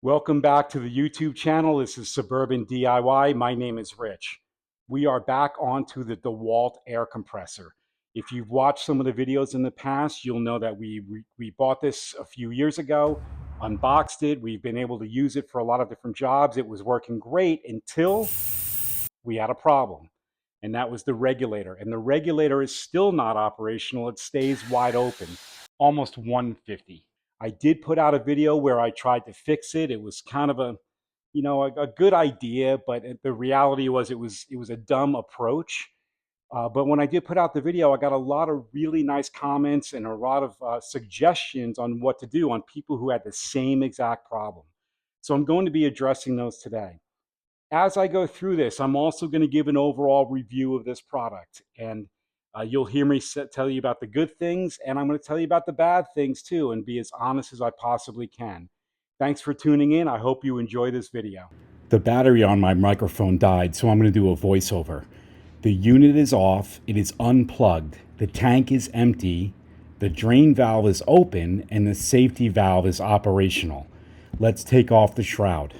Welcome back to the YouTube channel. This is Suburban DIY. My name is Rich. We are back onto the Dewalt air compressor. If you've watched some of the videos in the past, you'll know that we bought this a few years ago, unboxed it. We've been able to use it for a lot of different jobs. It was working great until we had a problem, and that was the regulator. And the regulator is still not operational. It stays wide open, almost 150. I did put out a video where I tried to fix it. It was kind of a good idea, but the reality was it was a dumb approach. But when I did put out the video, I got a lot of really nice comments and a lot of suggestions on what to do on people who had the same exact problem. So I'm going to be addressing those today. As I go through this, I'm also going to give an overall review of this product, and you'll hear me tell you about the good things, and I'm going to tell you about the bad things too, and be as honest as I possibly can. Thanks for tuning in. I hope you enjoy this video. The battery on my microphone died, so I'm going to do a voiceover. The unit is off, it is unplugged, the tank is empty, the drain valve is open, and the safety valve is operational. Let's take off the shroud.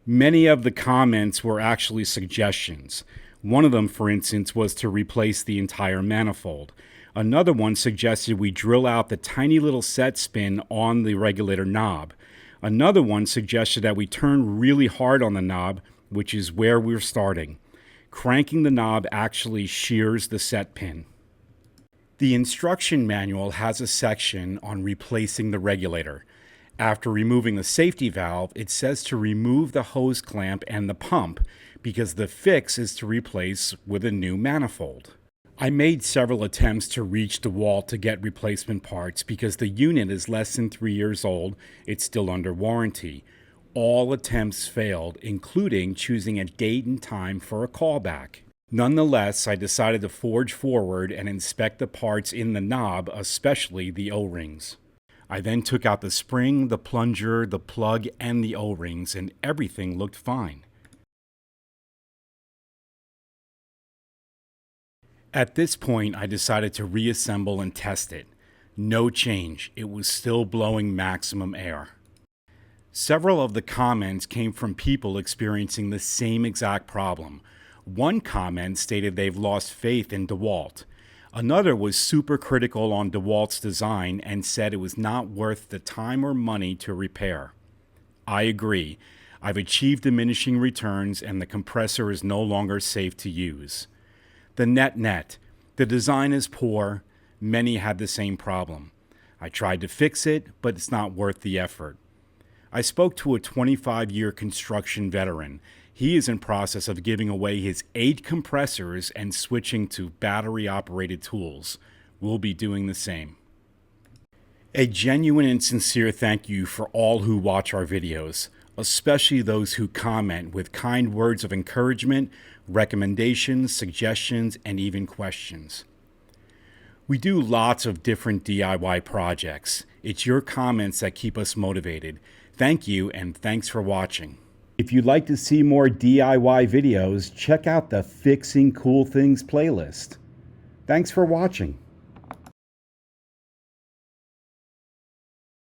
Many of the comments were actually suggestions. One of them, for instance, was to replace the entire manifold. Another one suggested we drill out the tiny little set spin on the regulator knob. Another one suggested that we turn really hard on the knob, which is where we're starting. Cranking the knob actually shears the set pin. The instruction manual has a section on replacing the regulator. After removing the safety valve, it says to remove the hose clamp and the pump because the fix is to replace with a new manifold. I made several attempts to reach Dewalt to get replacement parts because the unit is less than 3 years old. It's still under warranty. All attempts failed, including choosing a date and time for a callback. Nonetheless, I decided to forge forward and inspect the parts in the knob, especially the O-rings. I then took out the spring, the plunger, the plug, and the O-rings, and everything looked fine. At this point, I decided to reassemble and test it. No change. It was still blowing maximum air. Several of the comments came from people experiencing the same exact problem. One comment stated they've lost faith in Dewalt. Another was super critical on Dewalt's design and said it was not worth the time or money to repair. I agree. I've achieved diminishing returns and the compressor is no longer safe to use. The net, the design is poor. Many had the same problem. I tried to fix it, but it's not worth the effort. I spoke to a 25-year construction veteran. He is in process of giving away his 8 compressors and switching to battery-operated tools. We'll be doing the same. A genuine and sincere thank you for all who watch our videos, especially those who comment with kind words of encouragement, recommendations, suggestions, and even questions. We do lots of different DIY projects. It's your comments that keep us motivated. Thank you, and thanks for watching. If you'd like to see more DIY videos, check out the Fixing Cool Things playlist. Thanks for watching.